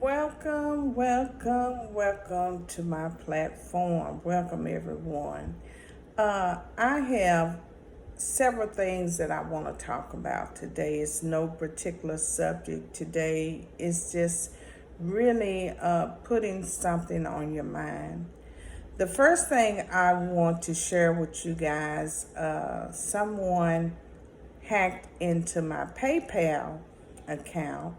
Welcome to my platform. Welcome, everyone. I have several things that I want to talk about today. It's no particular subject today, it's just really putting something on your mind. The first thing I want to share with you guys, someone hacked into my PayPal account,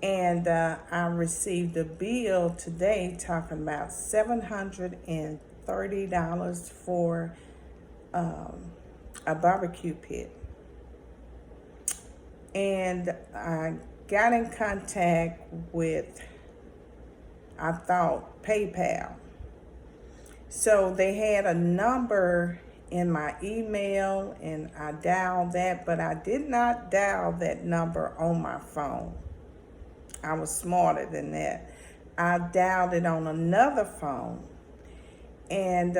and I received a bill today talking about $730 for a barbecue pit. And I got in contact with, I thought, PayPal. So they had a number in my email, and I dialed that, but I did not dial that number on my phone. I was smarter than that. I dialed it on another phone, and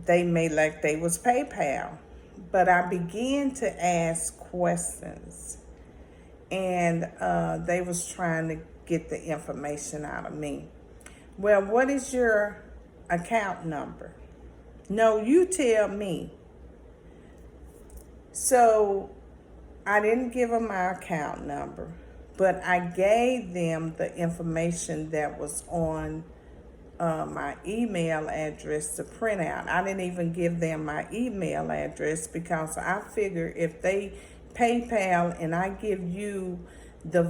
they made like they was PayPal. But I began to ask questions, and they was trying to get the information out of me. Well, what is your account number? No, you tell me. So I didn't give them my account number, but I gave them the information that was on my email address to print out. I didn't even give them my email address because I figure if they PayPal and I give you the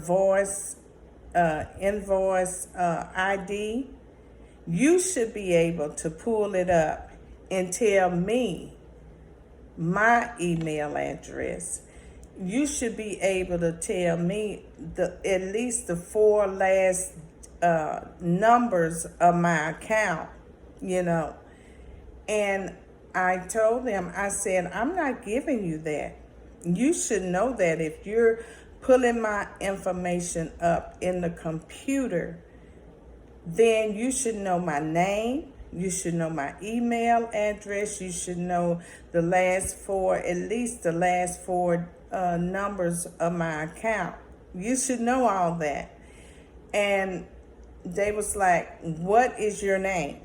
invoice ID, you should be able to pull it up and tell me my email address. You should be able to tell me at least the four last numbers of my account, you know. And I told them, I said, I'm not giving you that. You should know that if you're pulling my information up in the computer, then you should know my name, you should know my email address, you should know the last four, at least the last four numbers of my account. You should know all that. And they was like, what is your name?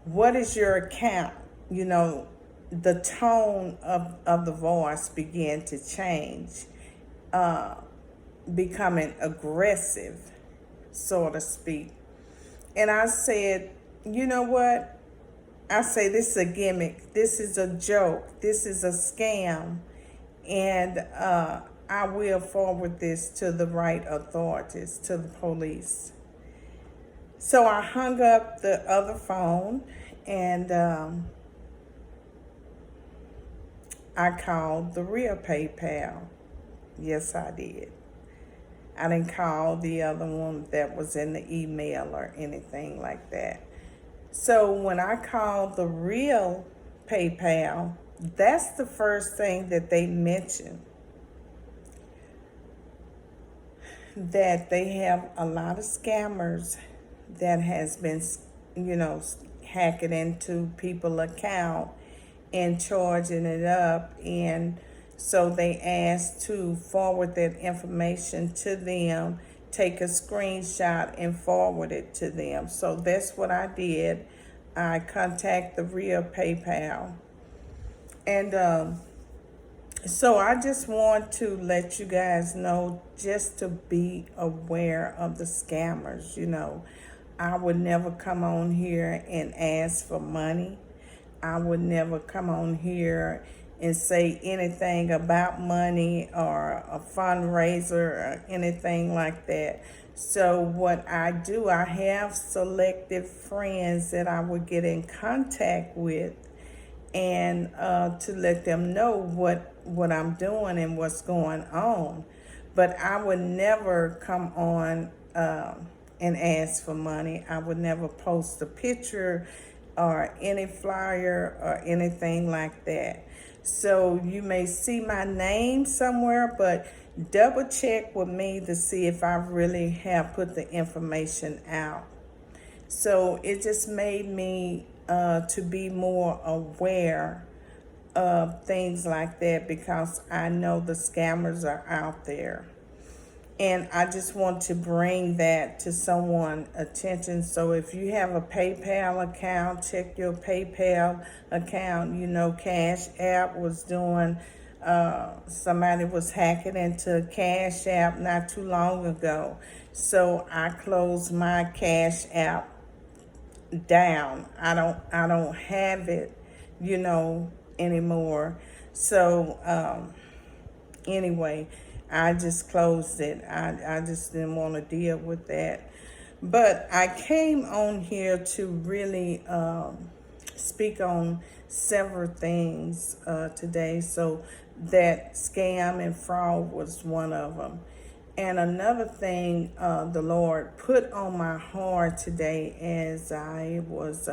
What is your account? You know, the tone of the voice began to change, becoming aggressive, so to speak. And I said, you know what? I say, this is a gimmick. This is a joke. This is a scam. And I will forward this to the right authorities, to the police. So I hung up the other phone, and I called the real PayPal. Yes, I did. I didn't call the other one that was in the email or anything like that. So when I called the real PayPal, that's the first thing that they mentioned, that they have a lot of scammers that has been, hacking into people's account and charging it up. And so they asked to forward that information to them, take a screenshot and forward it to them. So that's what I did. I contacted the real PayPal. And so I just want to let you guys know, just to be aware of the scammers. I would never come on here and ask for money. I would never come on here and say anything about money or a fundraiser or anything like that. So what I do, I have selective friends that I would get in contact with, and to let them know what I'm doing and what's going on. But I would never come on and ask for money. I would never post a picture or any flyer or anything like that. So you may see my name somewhere, but double check with me to see if I really have put the information out. So it just made me to be more aware of things like that, because I know the scammers are out there. And I just want to bring that to someone's attention. So if you have a PayPal account, check your PayPal account. You know, Cash App was doing, somebody was hacking into Cash App not too long ago. So I closed my Cash App down. I don't have it, you know, anymore. So anyway, I just closed it. I just didn't want to deal with that. But I came on here to really speak on several things today. So that scam and fraud was one of them. And another thing the Lord put on my heart today as I was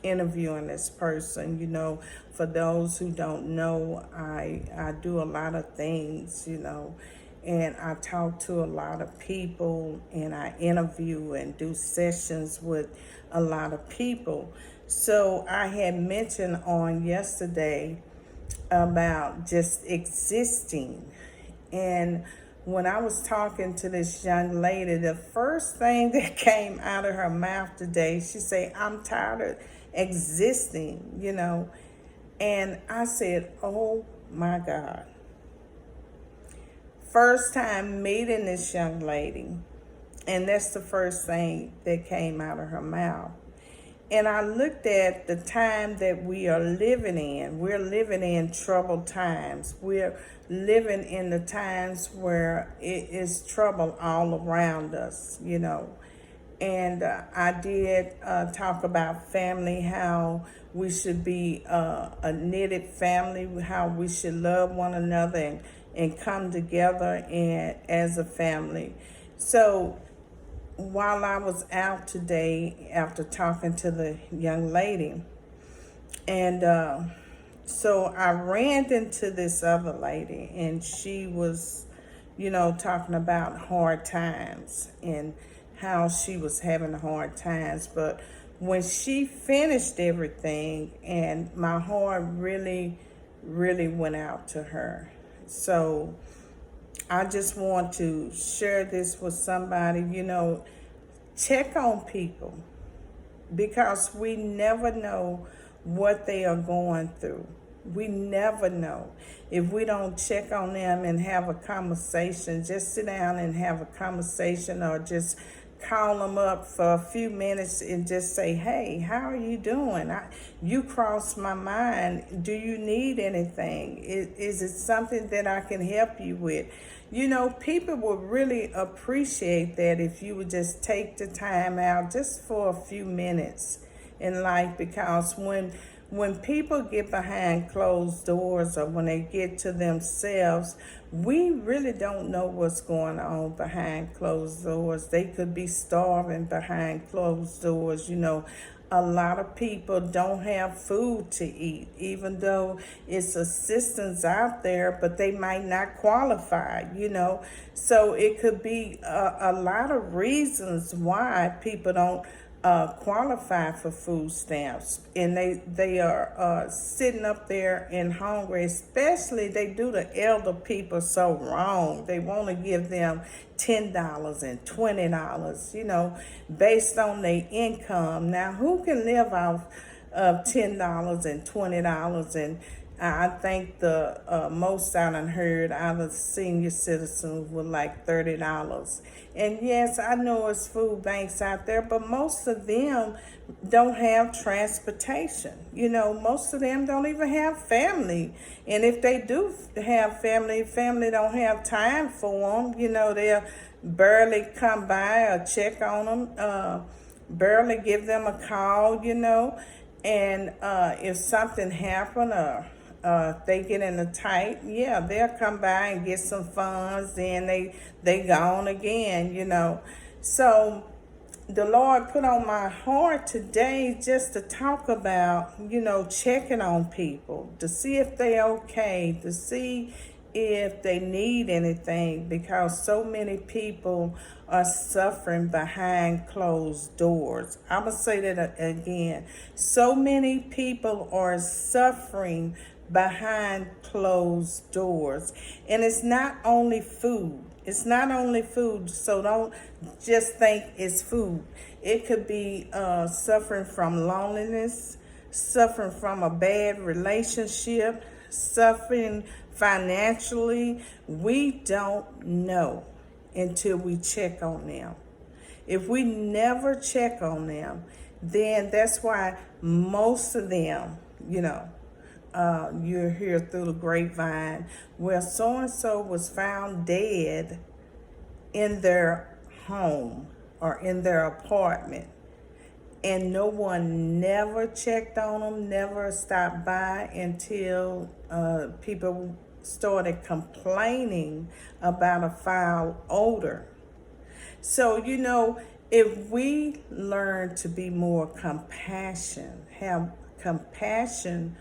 interviewing this person, you know, for those who don't know, I do a lot of things, you know, and I talk to a lot of people and I interview and do sessions with a lot of people. So I had mentioned on yesterday about just existing. And when I was talking to this young lady, the first thing that came out of her mouth today, she said, I'm tired of existing, you know. And I said, oh my God. First time meeting this young lady, and that's the first thing that came out of her mouth. And I looked at the time that we are living in. We're living in troubled times. We're living in the times where it is trouble all around us, you know. And I did talk about family, how we should be a knitted family, how we should love one another and come together and as a family. So while I was out today after talking to the young lady, and so I ran into this other lady, and she was, you know, talking about hard times and how she was having hard times. But when she finished everything, and my heart really, really went out to her. So I just want to share this with somebody, you know, check on people because we never know what they are going through. We never know. If we don't check on them and have a conversation, just sit down and have a conversation or just call them up for a few minutes and just say, hey, how are you doing? You crossed my mind. Do you need anything? Is it something that I can help you with? You know, people will really appreciate that if you would just take the time out just for a few minutes in life, because when people get behind closed doors or when they get to themselves, we really don't know what's going on behind closed doors. They could be starving behind closed doors, you know. A lot of people don't have food to eat, even though it's assistance out there, but they might not qualify, you know. So it could be a lot of reasons why people don't qualify for food stamps, and they are sitting up there and hungry. Especially they do the elder people so wrong. They want to give them $10 and $20, you know, based on their income. Now, who can live off of $10 and $20? And I think the most I done heard out of senior citizens were like $30. And yes, I know it's food banks out there, but most of them don't have transportation. You know, most of them don't even have family. And if they do have family don't have time for them. You know, they'll barely come by or check on them, barely give them a call, you know. And if something happened or they get in a tight, yeah, they'll come by and get some funds, then they gone again, you know. So the Lord put on my heart today just to talk about, you know, checking on people to see if they're okay, to see if they need anything, because so many people are suffering behind closed doors. I'm going to say that again. So many people are suffering behind closed doors. And it's not only food. It's not only food, so don't just think it's food. It could be suffering from loneliness, suffering from a bad relationship, suffering financially. We don't know until we check on them. If we never check on them, then that's why most of them, you hear through the grapevine, well, so and so was found dead in their home or in their apartment, and no one never checked on them, never stopped by until people started complaining about a foul odor. So, if we learn to be more have compassion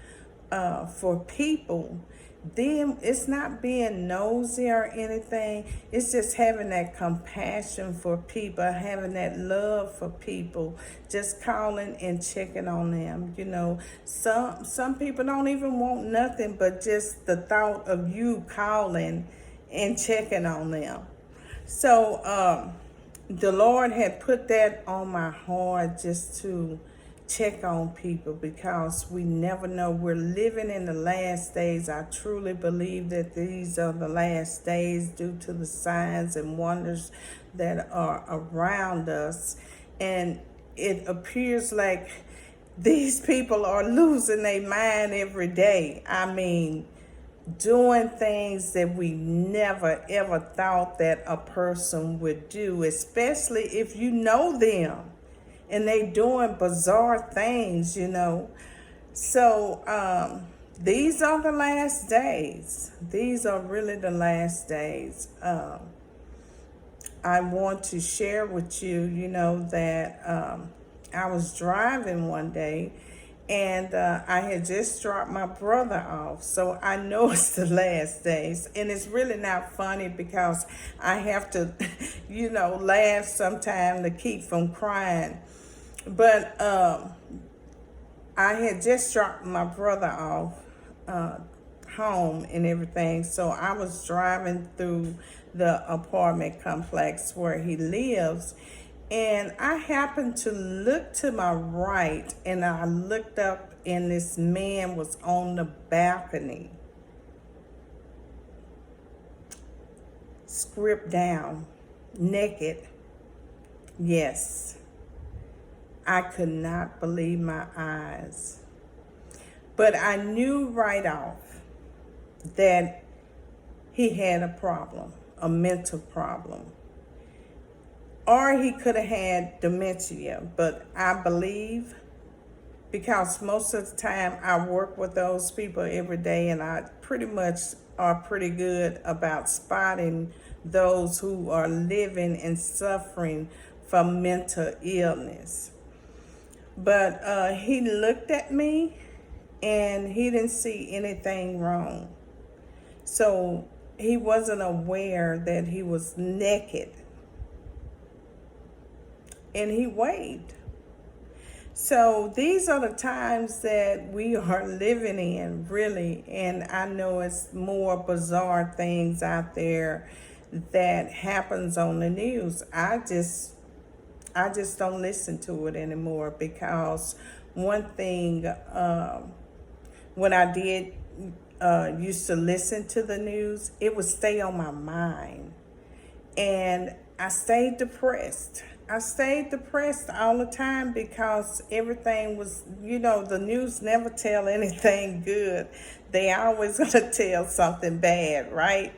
for people, then it's not being nosy or anything. It's just having that compassion for people, having that love for people, just calling and checking on them. Some people don't even want nothing but just the thought of you calling and checking on them. So the Lord had put that on my heart just to check on people, because we never know. We're living in the last days. I truly believe that these are the last days due to the signs and wonders that are around us. And it appears like these people are losing their mind every day. I mean, doing things that we never ever thought that a person would do, especially if you know them and they doing bizarre things. So these are the last days. These are really the last days. I want to share with you, that I was driving one day, and I had just dropped my brother off. So I know it's the last days. And it's really not funny, because I have to, laugh sometime to keep from crying. But I had just dropped my brother off home and everything. So I was driving through the apartment complex where he lives. And I happened to look to my right, and I looked up, and this man was on the balcony, stripped down, naked. Yes, I could not believe my eyes. But I knew right off that he had a problem, a mental problem. Or he could have had dementia, but I believe, because most of the time I work with those people every day, and I pretty much are pretty good about spotting those who are living and suffering from mental illness. But he looked at me, and he didn't see anything wrong. So he wasn't aware that he was naked. And he waved. So these are the times that we are living in, really. And I know it's more bizarre things out there that happens on the news. I just don't listen to it anymore, because one thing, when I did used to listen to the news, it would stay on my mind. And I stayed depressed. I stayed depressed all the time, because everything was, the news never tell anything good. They always gonna tell something bad, right?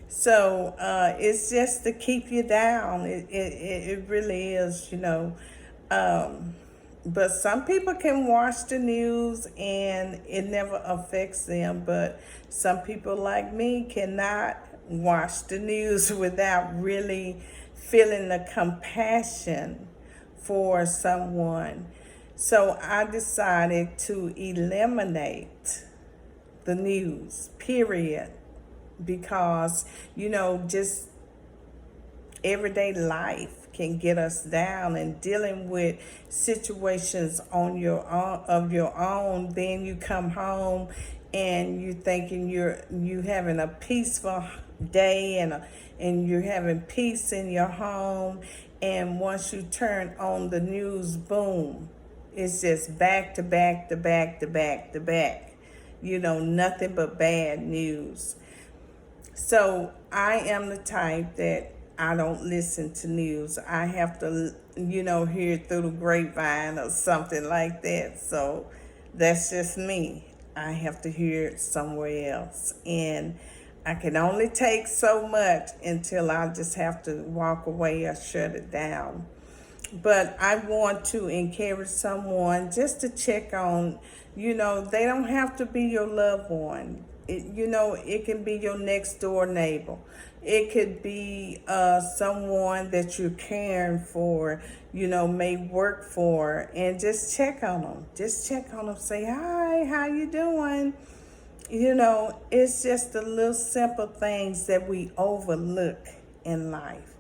So it's just to keep you down. It really is, But some people can watch the news and it never affects them. But some people like me cannot watch the news without really feeling the compassion for someone. So I decided to eliminate the news, period. Because, just everyday life can get us down, and dealing with situations on your own. Then you come home and you thinking you having a peaceful day, and you're having peace in your home. And once you turn on the news, boom, it's just back to back to back to back to back. Nothing but bad news. So I am the type that I don't listen to news. I have to, hear it through the grapevine or something like that. So that's just me. I have to hear it somewhere else. And I can only take so much until I just have to walk away or shut it down. But I want to encourage someone just to check on, they don't have to be your loved one. It can be your next door neighbor. It could be someone that you're caring for, may work for, and just check on them. Just check on them. Say, hi, how you doing? It's just the little simple things that we overlook in life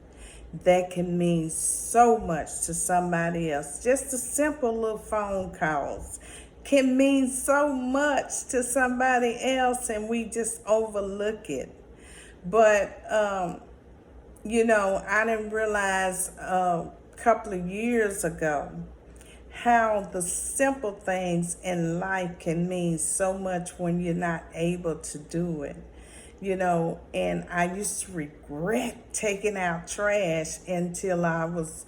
that can mean so much to somebody else. Just the simple little phone calls can mean so much to somebody else, and we just overlook it. But, I didn't realize a couple of years ago how the simple things in life can mean so much when you're not able to do it. And I used to regret taking out trash until I was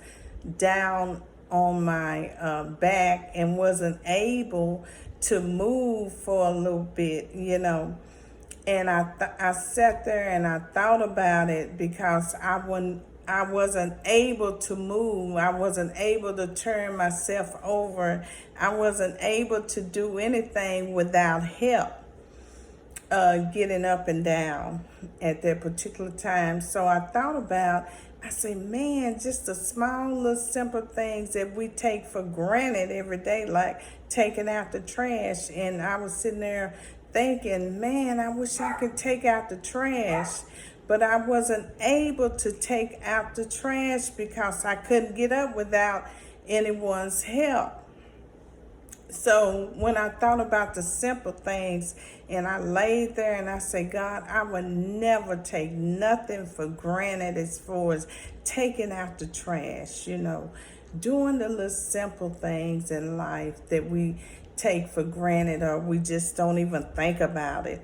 down on my back and wasn't able to move for a little bit, And I sat there and I thought about it because I wasn't able to move. I wasn't able to turn myself over. I wasn't able to do anything without help. Getting up and down at that particular time. So I thought about, I said, man, just the small little simple things that we take for granted every day, like taking out the trash. And I was sitting there thinking, man, I wish I could take out the trash. But I wasn't able to take out the trash because I couldn't get up without anyone's help. So when I thought about the simple things and I laid there and I said, God, I would never take nothing for granted as far as taking out the trash, doing the little simple things in life that we take for granted or we just don't even think about it.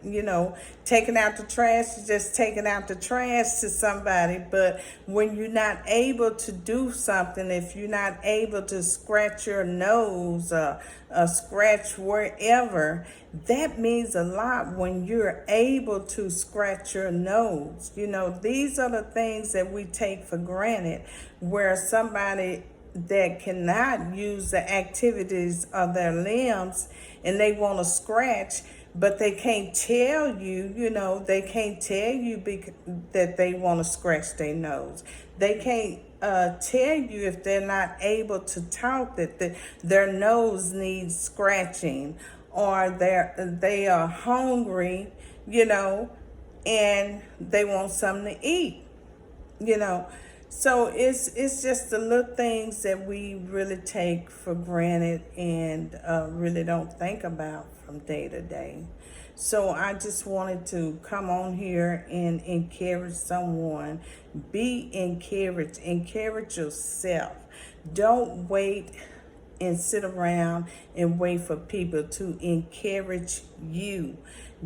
Taking out the trash is just taking out the trash to somebody. But when you're not able to do something, if you're not able to scratch your nose or scratch wherever, that means a lot when you're able to scratch your nose. These are the things that we take for granted, where somebody that cannot use the activities of their limbs and they want to scratch, but they can't tell you, they can't tell you that they want to scratch their nose. They can't tell you if they're not able to talk that their nose needs scratching, or they are hungry, and they want something to eat, So it's just the little things that we really take for granted and really don't think about from day to day. So I just wanted to come on here and encourage someone. Be encouraged. Encourage yourself. Don't wait and sit around and wait for people to encourage you.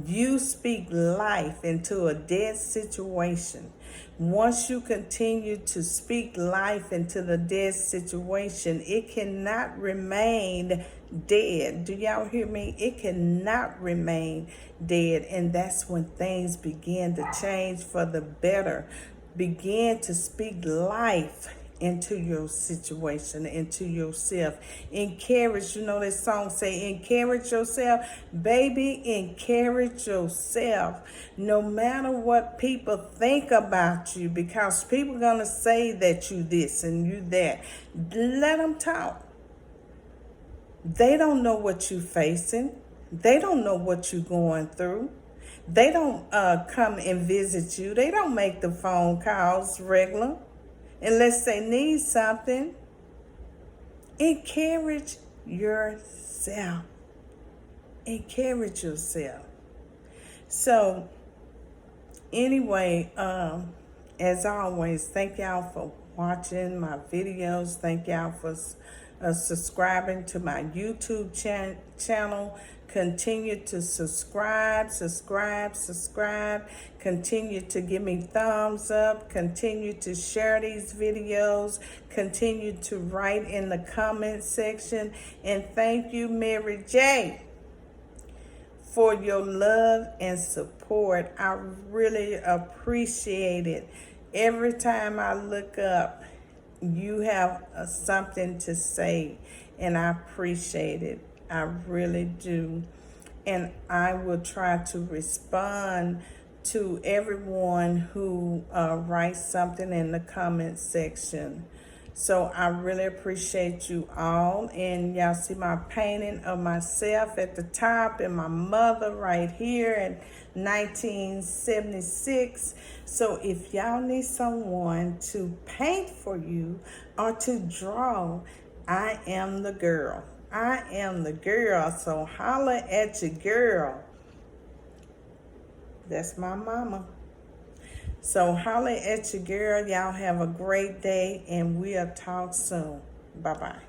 You speak life into a dead situation. Once you continue to speak life into the dead situation, it cannot remain dead. Do y'all hear me? It cannot remain dead. And that's when things begin to change for the better. Begin to speak life into your situation, into yourself. Encourage, that song say, encourage yourself. Baby, encourage yourself. No matter what people think about you, because people are going to say that you this and you that. Let them talk. They don't know what you're facing. They don't know what you're going through. They don't come and visit you. They don't make the phone calls regular unless they need something. Encourage yourself. Encourage yourself. So Anyway, as always, thank y'all for watching my videos. Thank y'all for subscribing to my YouTube channel. Continue to subscribe. Continue to give me thumbs up. Continue to share these videos. Continue to write in the comment section. And thank you, Mary J, for your love and support. I really appreciate it. Every time I look up, you have something to say, and I appreciate it. I really do. And I will try to respond to everyone who writes something in the comment section. So I really appreciate you all. And y'all see my painting of myself at the top and my mother right here in 1976. So if y'all need someone to paint for you or to draw, I am the girl. I am the girl. So holla at your girl. That's my mama. So holla at your girl. Y'all have a great day, and we'll talk soon. Bye-bye.